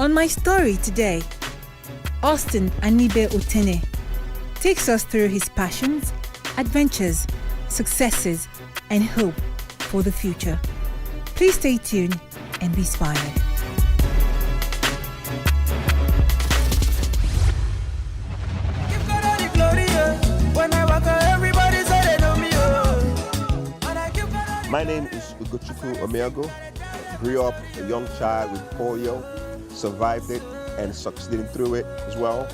On my story today, Austin Anibe Otene takes us through his passions, adventures, successes, and hope for the future. Please stay tuned and be inspired. My name is Ugochukwu Omeago. Grew up a young child with polio, survived it and succeeded through it as well.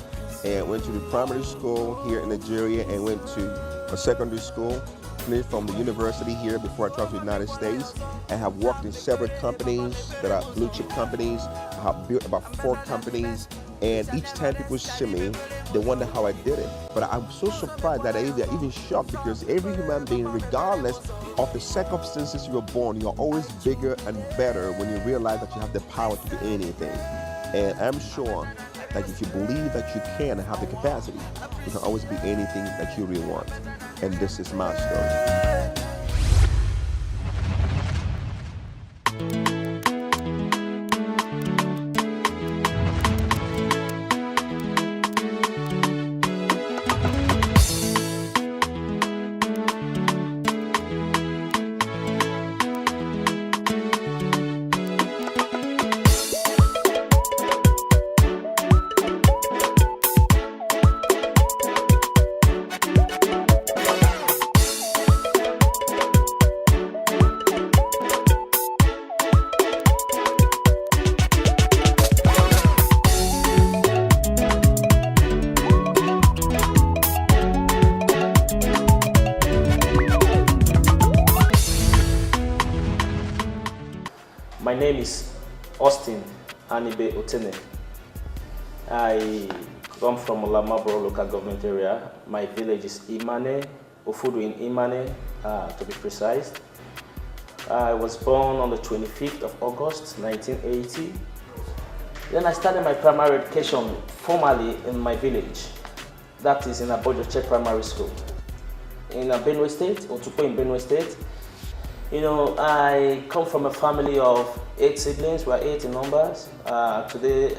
And went to the primary school here in Nigeria and went to a secondary school. Finished from the university here before I traveled to the United States. And have worked in several companies that are blue chip companies. I have built about 4 companies. And each time people see me, they wonder how I did it. But I'm so surprised that they're even shocked, because every human being, regardless of the circumstances you were born, you're always bigger and better when you realize that you have the power to do anything. And I'm sure that if you believe that you can and have the capacity, you can always be anything that you really want. And this is my story. My name is Austin Anibe Otene. I come from Olamabro local government area. My village is Imane, Ofudu in Imane, to be precise. I was born on the 25th of August, 1980. Then I started my primary education formally in my village. That is in Abojoche Primary School. In Benue State, Otupo in Benue State. You know, I come from a family of 8 siblings. We're 8 in numbers. Today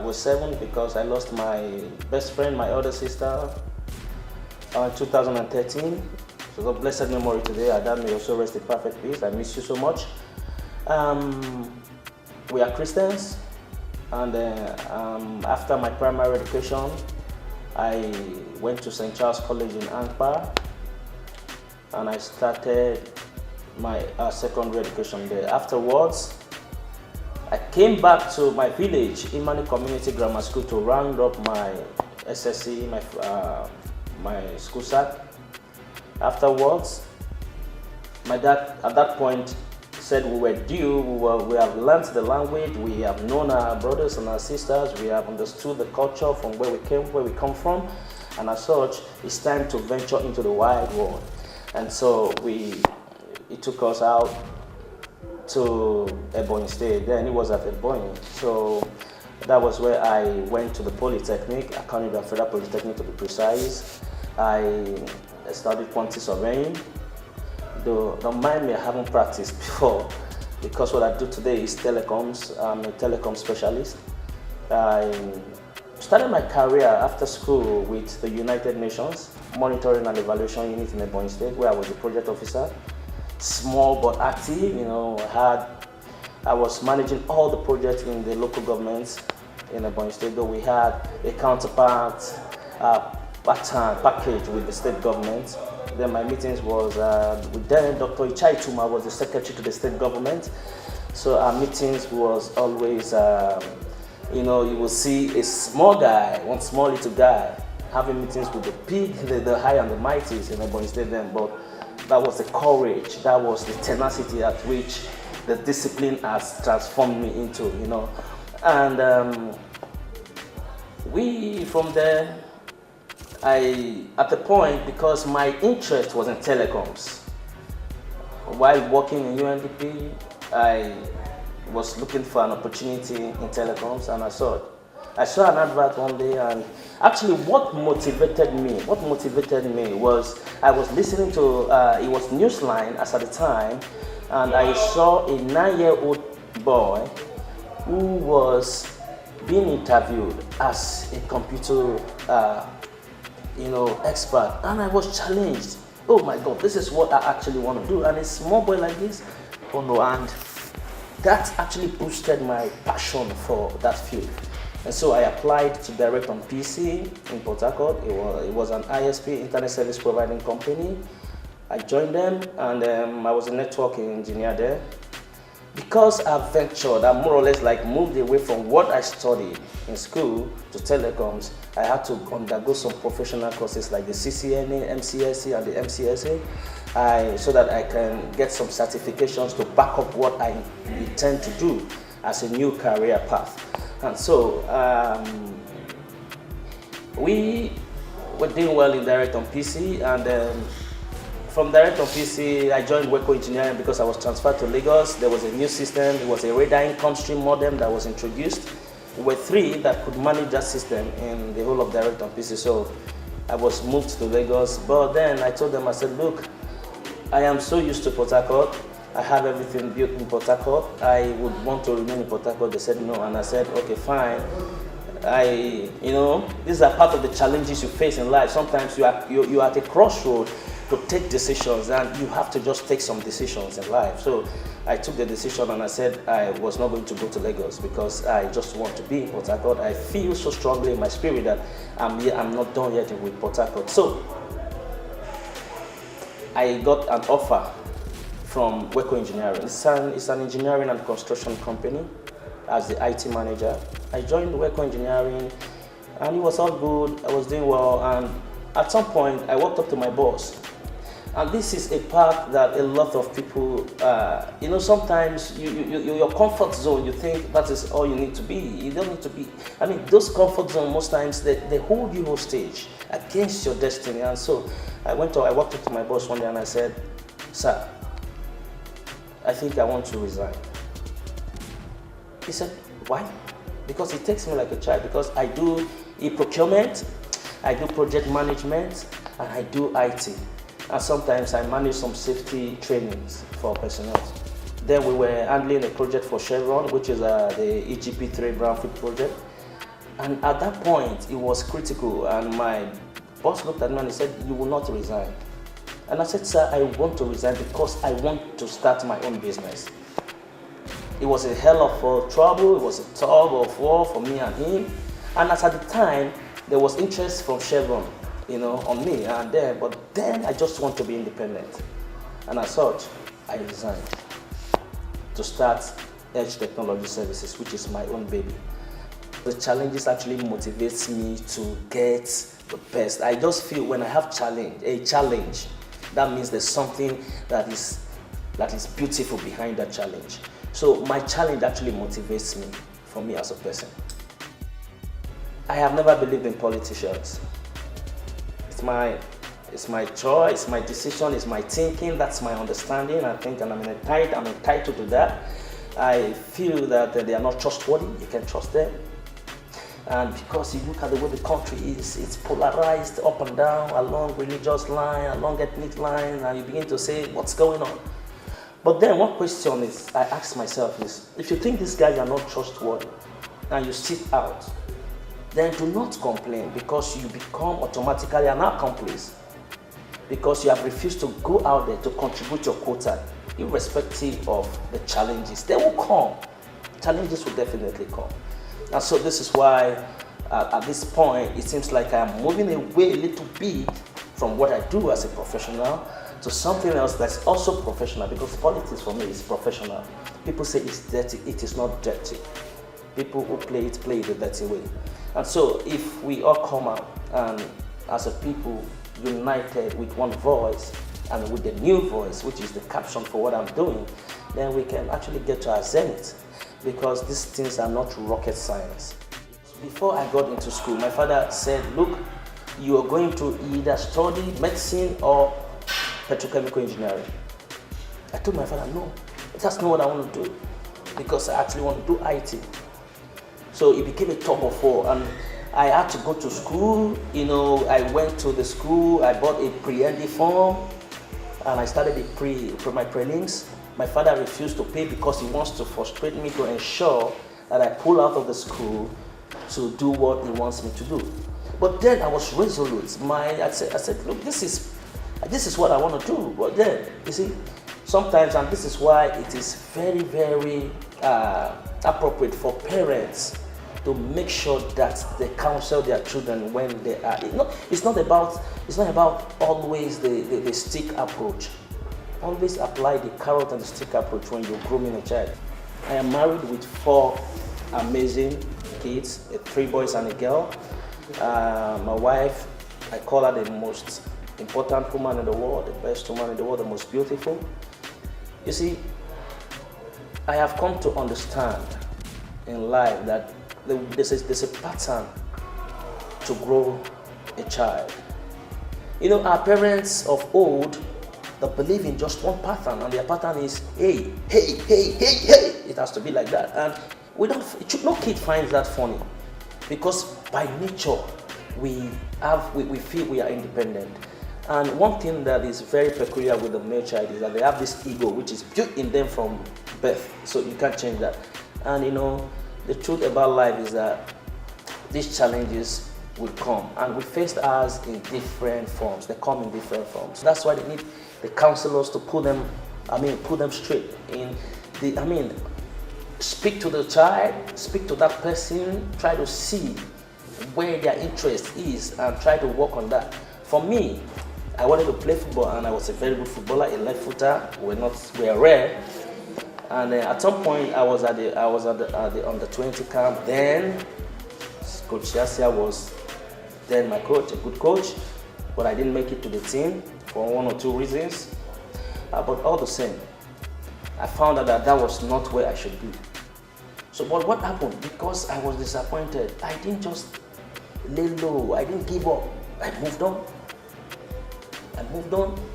we're 7 because I lost my best friend, my elder sister, in 2013. So God blessed memory today. Adam may also rest in perfect peace. I miss you so much. We are Christians, and after my primary education, I went to St. Charles College in Antwerp, and I started my secondary education there. Afterwards, I came back to my village, Imani Community Grammar School, to round up my SSC, my school cert. Afterwards, my dad at that point said we were due, we have learned the language, we have known our brothers and our sisters, we have understood the culture from where we come from, and as such, it's time to venture into the wide world. And so it took us out to Ebonyi State. Then it was at Ebonyi. So that was where I went to the Polytechnic, Akanibe Federal Polytechnic to be precise. I studied quantity surveying. Don't mind me, I haven't practiced before, because what I do today is telecoms. I'm a telecom specialist. I started my career after school with the United Nations Monitoring and Evaluation Unit in Ebonyi State, where I was the project officer. Small but active, you know. I was managing all the projects in the local governments in Ebonyi State, though we had a counterpart package with the state government. Then my meetings was with then Dr. Ichai Tuma was the secretary to the state government. So our meetings was always, you know, you will see a small guy, one small little guy, having meetings with the big, the high and the mighties in Ebonyi State then, but that was the courage, that was the tenacity at which the discipline has transformed me into, you know. And from there, at the point, because my interest was in telecoms, while working in UNDP, I was looking for an opportunity in telecoms, and I saw it. I saw an advert one day, and actually what motivated me was I was listening to, it was Newsline as at the time, and I saw a 9-year-old boy who was being interviewed as a computer, expert, and I was challenged. Oh my God, this is what I actually want to do, and a small boy like this, oh no, and that actually boosted my passion for that field. And so I applied to direct on PC in Port Harcourt. It was an ISP, internet service providing company. I joined them, and I was a networking engineer there. Because I ventured, I more or less like moved away from what I studied in school to telecoms, I had to undergo some professional courses like the CCNA, MCSE, and the MCSA, so that I can get some certifications to back up what I intend to do as a new career path. And so we were doing well in direct on PC, and from direct on PC, I joined Weko Engineering because I was transferred to Lagos. There was a new system. It was a radar income stream modem that was introduced. We were 3 that could manage that system in the whole of direct on PC. So I was moved to Lagos. But then I told them, I said, look, I am so used to Port Harcourt. I have everything built in Port Harcourt. I would want to remain in Port Harcourt. They said no, and I said, okay, fine. These are part of the challenges you face in life. Sometimes you're at a crossroad to take decisions, and you have to just take some decisions in life. So I took the decision, and I said I was not going to go to Lagos because I just want to be in Port Harcourt. I feel so strongly in my spirit that I'm not done yet with Port Harcourt. So I got an offer from Weko Engineering. It's an engineering and construction company as the IT manager. I joined Weko Engineering, and it was all good. I was doing well, and at some point I walked up to my boss. And this is a part that a lot of people, sometimes your comfort zone, you think that is all you need to be. You don't need to be. I mean, those comfort zones, most times, they hold you hostage against your destiny. And so I walked up to my boss one day and I said, sir, I think I want to resign. He said, why? Because he takes me like a child, because I do e-procurement, I do project management, and I do IT. And sometimes I manage some safety trainings for personnel. Then we were handling a project for Chevron, which is the EGP3 brownfield project. And at that point, it was critical. And my boss looked at me and he said, you will not resign. And I said, sir, I want to resign because I want to start my own business. It was a hell of trouble. It was a tug of war for me and him. And as at the time, there was interest from Chevron, on me, but then I just want to be independent. And as such, I resigned to start Edge Technology Services, which is my own baby. The challenges actually motivates me to get the best. I just feel when I have a challenge, that means there's something that is beautiful behind that challenge. So my challenge actually motivates me, for me as a person. I have never believed in politicians. It's my choice, it's my decision, it's my thinking, that's my understanding, I think, and I'm entitled to that. I feel that they are not trustworthy, you can trust them. And because you look at the way the country is, it's polarized up and down, along religious line, along ethnic line, and you begin to say, what's going on? But then one question I ask myself is, if you think these guys are not trustworthy, and you sit out, then do not complain, because you become automatically an accomplice, because you have refused to go out there to contribute your quota, irrespective of the challenges. They will come. Challenges will definitely come. And so this is why, at this point, it seems like I'm moving away a little bit from what I do as a professional to something else that's also professional, because politics for me is professional. People say it's dirty. It is not dirty. People who play it the dirty way. And so if we all come out and as a people united with one voice and with the new voice, which is the caption for what I'm doing, then we can actually get to our zenith, because these things are not rocket science. Before I got into school, my father said, look, you are going to either study medicine or petrochemical engineering. I told my father, no, that's not what I want to do, because I actually want to do IT. So it became a tug of war, and I had to go to school. I went to the school, I bought a pre-ND form, and I started my prelims. My father refused to pay because he wants to frustrate me, to ensure that I pull out of the school to do what he wants me to do. But then I was resolute. I said, look, this is what I want to do. But then, you see, sometimes, and this is why it is very, very appropriate for parents to make sure that they counsel their children when they are. It's not about always the stick approach. Always apply the carrot and the stick approach when you're grooming a child. I am married with 4 amazing kids, 3 boys and a girl. My wife, I call her the most important woman in the world, the best woman in the world, the most beautiful. You see, I have come to understand in life that there's a pattern to grow a child. You know, our parents of old, they believe in just one pattern, and their pattern is hey, hey, hey, hey, hey. It has to be like that, and no kid finds that funny, because by nature we feel we are independent. And one thing that is very peculiar with the male child is that they have this ego, which is built in them from birth, so you can't change that. And you know, the truth about life is that these challenges will come, and we face ours in different forms. They come in different forms. That's why they need the counselors to put them straight in speak to the child, speak to that person, try to see where their interest is and try to work on that. For me, I wanted to play football, and I was a very good footballer, a left footer. We're rare. And at some point, I was at the under 20 camp. Then Coach Yasia was then my coach, a good coach, but I didn't make it to the team for 1 or 2 reasons. But all the same, I found out that was not where I should be. So, but what happened? Because I was disappointed, I didn't just lay low. I didn't give up. I moved on.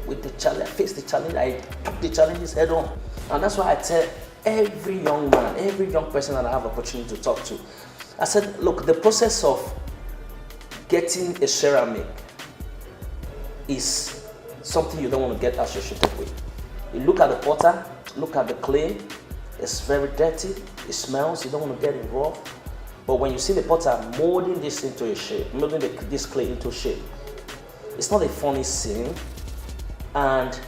With the challenge. I faced the challenge. I took the challenges head on. And that's why I tell every young man, every young person that I have opportunity to talk to, I said, look, the process of getting a ceramic is something you don't want to get associated with. You look at the potter, look at the clay, it's very dirty, it smells, you don't want to get involved. But when you see the potter molding this into a shape, molding this clay into shape, it's not a funny scene. And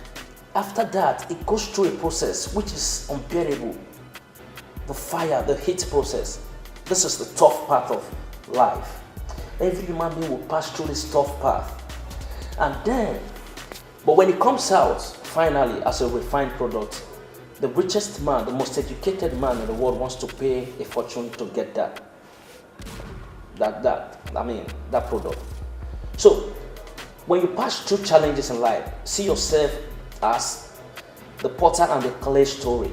after that, it goes through a process which is unbearable. The fire, the heat process. This is the tough part of life. Every human being will pass through this tough path. And then, but when it comes out, finally, as a refined product, the richest man, the most educated man in the world wants to pay a fortune to get that product. So, when you pass through challenges in life, see yourself as the potter and the clay story.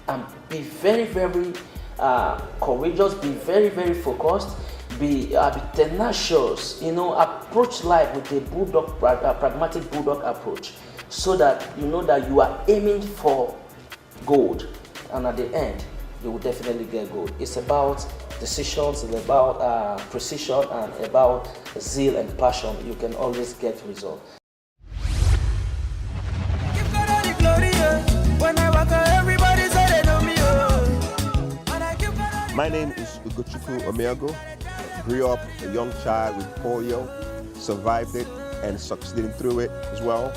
And be very, very courageous, be very, very focused, be tenacious, approach life with a pragmatic bulldog approach, so that you know that you are aiming for gold, and at the end, you will definitely get gold. It's about decisions, it's about precision, and about zeal and passion. You can always get results. My name is Ugochukwu Omeago. Grew up a young child with polio, survived it and succeeded through it as well.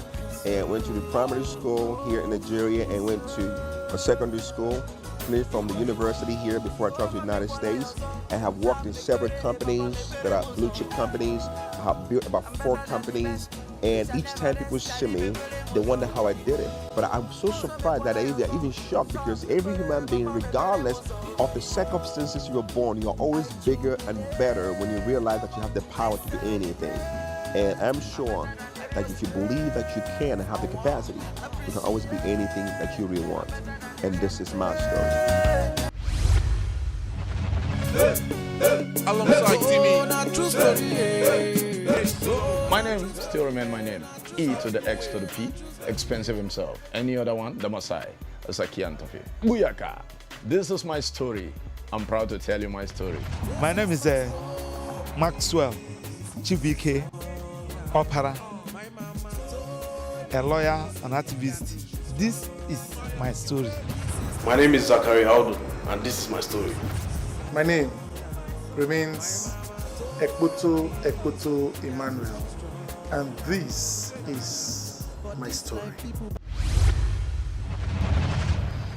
And went to the primary school here in Nigeria and went to a secondary school. Finished from the university here before I traveled to the United States. I have worked in several companies that are blue chip companies. I have built about 4 companies. And each time people see me, they wonder how I did it. But I'm so surprised that they're even shocked, because every human being, regardless of the circumstances you were born, you're always bigger and better when you realize that you have the power to do anything. And I'm sure that if you believe that you can and have the capacity, you can always be anything that you really want. And this is my story. Alongside Timmy. My name still remains my name. E to the X to the P, expensive himself. Any other one, the Masai, Asaki Antofi. Buyaka. This is my story. I'm proud to tell you my story. My name is Maxwell Chibike Opera, a lawyer, an activist. This is my story. My name is Zachary Aldo, and this is my story. My name remains Ekpoto Emmanuel, and this is my story.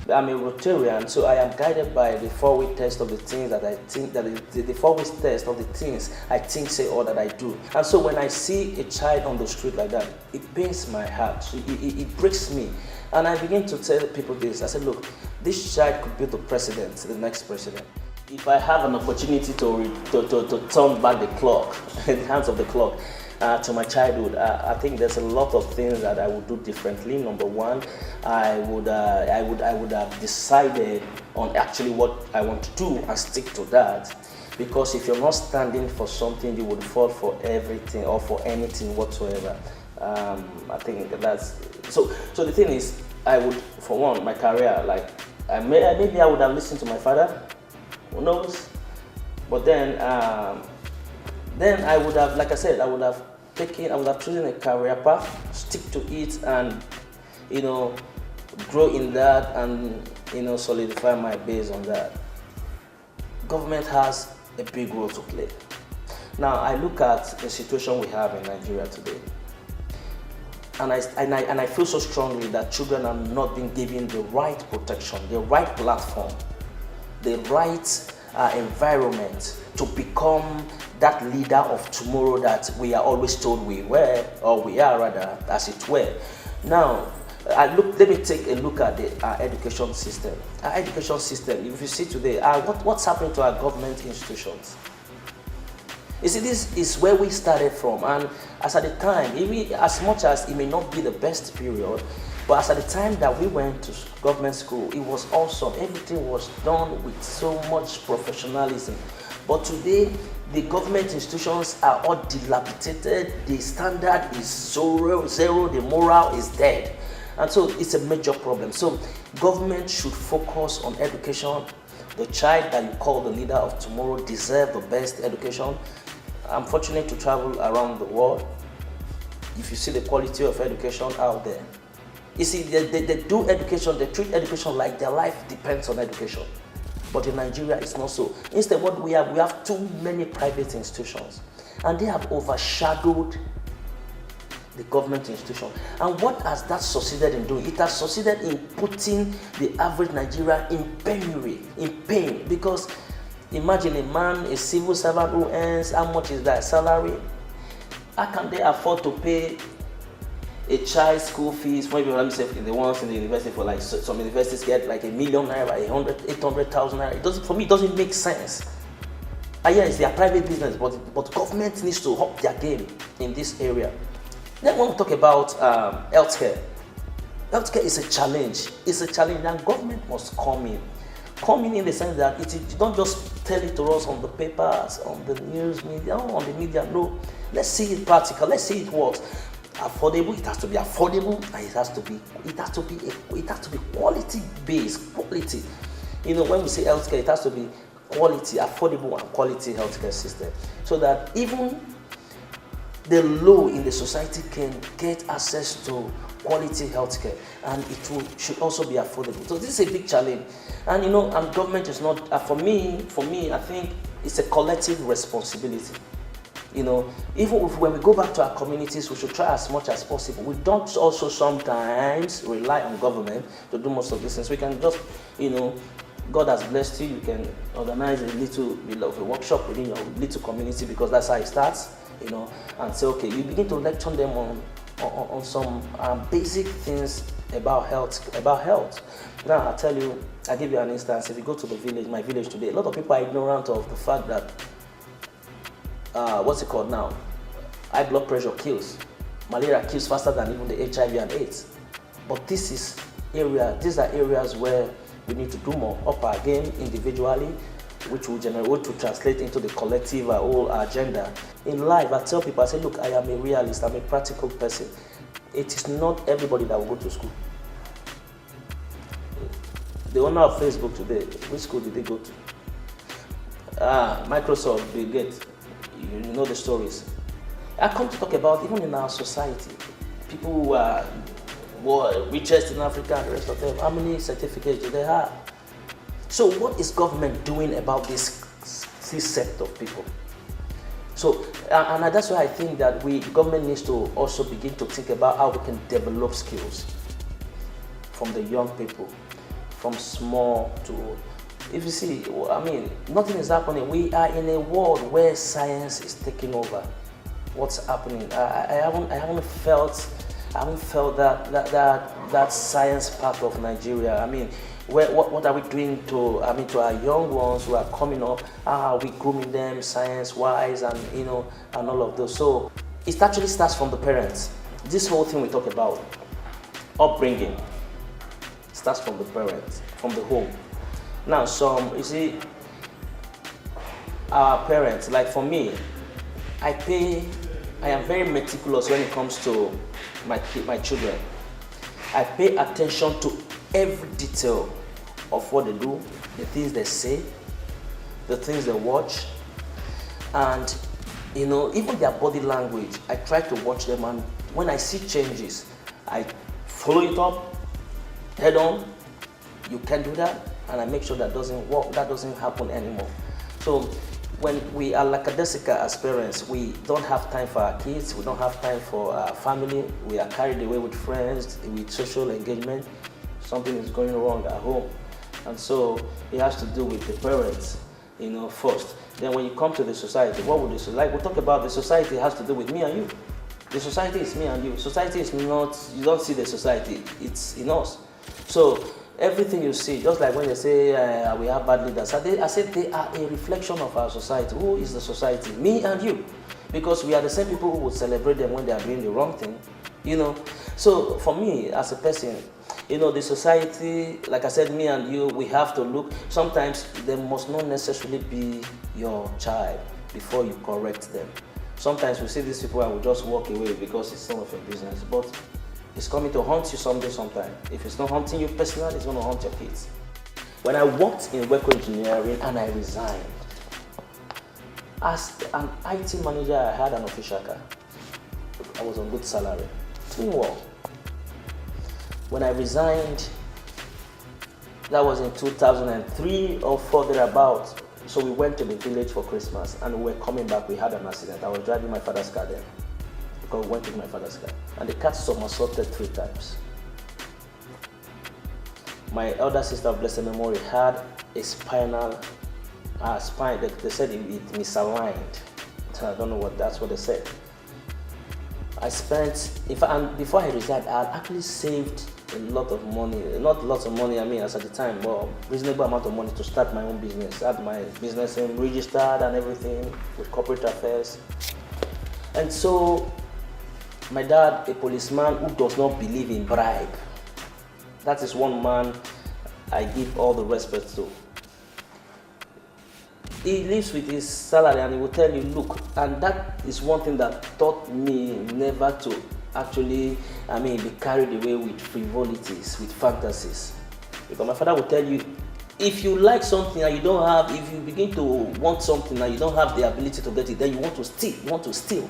I'm a Rotarian, so I am guided by the 4-week test of the things that I think that the 4-week test of the things I think, say, or that I do. And so when I see a child on the street like that, it pains my heart. It breaks me, and I begin to tell people this. I said, look, this child could be the president, the next president. If I have an opportunity to turn back the clock, the hands of the clock, to my childhood, I think there's a lot of things that I would do differently. Number one, I would have decided on actually what I want to do and stick to that. Because if you're not standing for something, you would fall for everything or for anything whatsoever. I think that's so. So the thing is, I would, for one, my career, like maybe I would have listened to my father. Who knows? But then I would have, like I said, I would have chosen a career path, stick to it, and grow in that, and solidify my base on that. Government has a big role to play. Now I look at the situation we have in Nigeria today, and I feel so strongly that children are not being given the right protection, the right platform, the right environment to become that leader of tomorrow that we are always told we were, or we are rather, as it were. Now, let me take a look at our education system. Our education system, if you see today, what's happening to our government institutions? You see, this is where we started from, and as at the time, as much as it may not be the best period, but as at the time that we went to government school, it was awesome. Everything was done with so much professionalism. But today, the government institutions are all dilapidated. The standard is zero. The moral is dead. And so it's a major problem. So government should focus on education. The child that you call the leader of tomorrow deserves the best education. I'm fortunate to travel around the world. If you see the quality of education out there, you see, they do education, they treat education like their life depends on education. But in Nigeria, it's not so. Instead, what we have too many private institutions, and they have overshadowed the government institution. And what has that succeeded in doing? It has succeeded in putting the average Nigerian in penury, in pain. Because imagine a man, a civil servant who earns, how much is that salary? How can they afford to pay a child's school fees? Maybe let me say the ones in the university, for like some universities get like $1 million naira, 800,000 naira. For me, it doesn't make sense. Yeah, it's their private business, but government needs to up their game in this area. Then when we talk about healthcare is a challenge. It's a challenge, and government must come in. Come in the sense that you don't just tell it to us on the papers, on the news media, on the media. No, let's see it practical. Let's see it works. Affordable, it has to be affordable, and it has to be quality based. Quality. When we say healthcare, it has to be quality, affordable and quality healthcare system, so that even the low in the society can get access to quality healthcare, and should also be affordable. So this is a big challenge, and and government is not for me. I think it's a collective responsibility. Even when we go back to our communities, we should try as much as possible. We don't also sometimes rely on government to do most of these things. We can just, God has blessed you. You can organize a little bit of a workshop within your little community, because that's how it starts. And say, okay, you begin to lecture them on some basic things about health. Now, I'll give you an instance. If you go to my village today, a lot of people are ignorant of the fact that what's it called now? High blood pressure kills. Malaria kills faster than even the HIV and AIDS. But these are areas where we need to do more, up our game individually, which will translate into the collective whole agenda. In life, I tell people, I say, look, I am a realist, I'm a practical person. It is not everybody that will go to school. The owner of Facebook today, which school did they go to? Microsoft, Bill Gates. You know the stories. I come to talk about even in our society, people who are richest in Africa and the rest of them, how many certificates do they have? So what is government doing about this see set of people. So, and that's why I think that the government needs to also begin to think about how we can develop skills from the young people, from small to, if you see, I mean, nothing is happening. We are in a world where science is taking over. What's happening? I haven't felt that science part of Nigeria. I mean, what are we doing to our young ones who are coming up? How are we grooming them science-wise and and all of those? So it actually starts from the parents. This whole thing we talk about, upbringing, starts from the parents, from the home. Now, you see, our parents, like for me, I am very meticulous when it comes to my children. I pay attention to every detail of what they do, the things they say, the things they watch, and even their body language. I try to watch them, and when I see changes, I follow it up head on. You can't do that, and I make sure that doesn't work, that doesn't happen anymore. So when we are lackadaisical as parents, we don't have time for our kids, we don't have time for our family, we are carried away with friends, with social engagement. Something is going wrong at home. And so it has to do with the parents, first. Then when you come to the society, what would this, like we talk about, the society has to do with me and you. The society is me and you. Society is not, you don't see the society, it's in us. So everything you see, just like when they say we have bad leaders, I said they are a reflection of our society. Who is the society? Me and you. Because we are the same people who would celebrate them when they are doing the wrong thing. So for me, as a person, the society, like I said, me and you, we have to look. Sometimes they must not necessarily be your child before you correct them. Sometimes we see these people and we just walk away because it's some of your business. But it's coming to haunt you someday, sometime. If it's not haunting you personally, it's going to haunt your kids. When I worked in Weko Engineering and I resigned, as an IT manager, I had an official car. I was on good salary. Doing well. When I resigned, that was in 2003 or 4 thereabouts. So we went to the village for Christmas and we were coming back. We had an accident. I was driving my father's car then. Because we went with my father's car. And the car somersaulted 3 times. My elder sister of blessed memory had a spine. They said it misaligned. I don't know that's what they said. I spent, and before I resigned, I had actually saved a lot of money. Not lots of money, as at the time, but reasonable amount of money to start my own business. I had my business name registered and everything with corporate affairs. And so, my dad, a policeman who does not believe in bribe. That is one man I give all the respect to. He lives with his salary and he will tell you, look, and that is one thing that taught me never to actually, be carried away with frivolities, with fantasies. Because my father will tell you, if you like something and you don't have, if you begin to want something and you don't have the ability to get it, then you want to steal.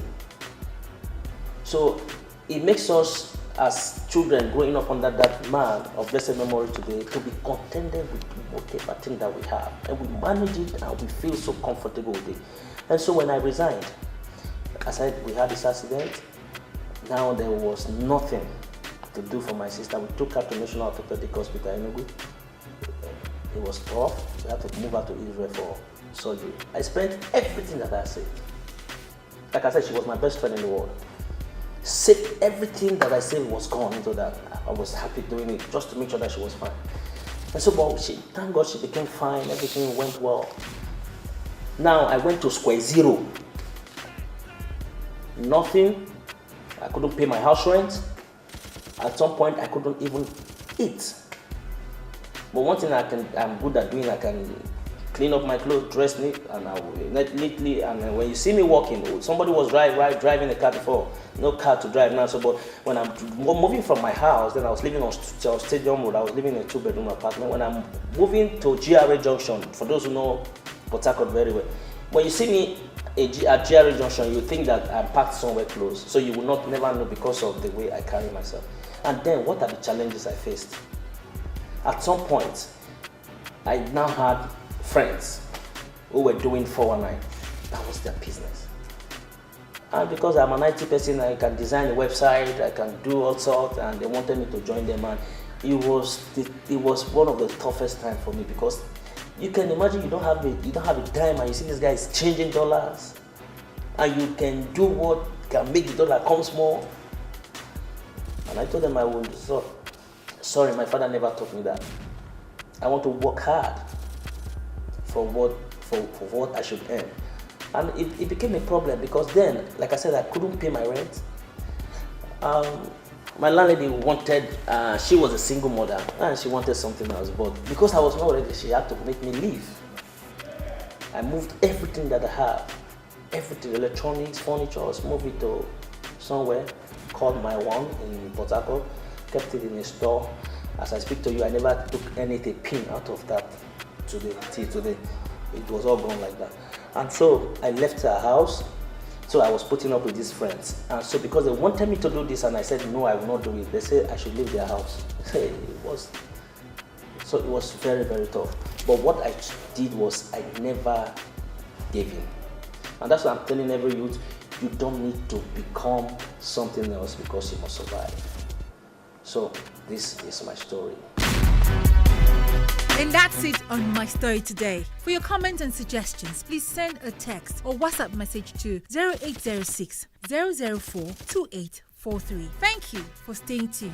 So it makes us, as children growing up under that man of blessed memory today, to be contented with whatever thing that we have. And we manage it and we feel so comfortable with it. And so when I resigned, I said we had this accident. Now there was nothing to do for my sister. We took her to National Orthopedic Hospital in Enugu. It was tough. We had to move her to Israel for surgery. I spent everything that I saved. Like I said, she was my best friend in the world. Saved everything that I saved was gone into that. I was happy doing it just to make sure that she was fine. And so, thank God she became fine. Everything went well. Now I went to square zero. Nothing. I couldn't pay my house rent. At some point, I couldn't even eat. But one thing I'm good at doing, I can clean up my clothes, dress neat, and I will neatly. And when you see me walking, somebody was driving a car before. No car to drive now. So, but when I'm moving from my house, then I was living on Stadium Road. I was living in a 2-bedroom apartment. When I'm moving to GRA Junction, for those who know Port Harcourt very well, when you see me at GRA Junction, you think that I'm parked somewhere close. So you will never know because of the way I carry myself. And then, what are the challenges I faced? At some point, I now had friends who were doing 419. That was their business. And because I'm an IT person, I can design a website, I can do all sorts, and they wanted me to join them. And it was one of the toughest times for me, because you can imagine you don't have a dime, and you see this guy is changing dollars, and you can do what can make the dollar come small. And I told them I would. Sorry, my father never taught me that. I want to work hard for what I should earn. And it became a problem, because then, like I said, I couldn't pay my rent. My landlady wanted, she was a single mother, and she wanted something else. But because I was not ready, she had to make me leave. I moved everything that I have, everything, electronics, furniture, moved it to somewhere called My One in Port Harcourt, kept it in a store. As I speak to you, I never took anything pin out of that till today. It was all gone like that. And so I left her house. So I was putting up with these friends. And so because they wanted me to do this, and I said, no, I will not do it. They said I should leave their house. It was very, very tough. But what I did was I never gave in. And that's what I'm telling every youth. You don't need to become something else because you must survive. So this is my story. And that's it on My Story today. For your comments and suggestions, please send a text or WhatsApp message to 0806 004 2843. Thank you for staying tuned.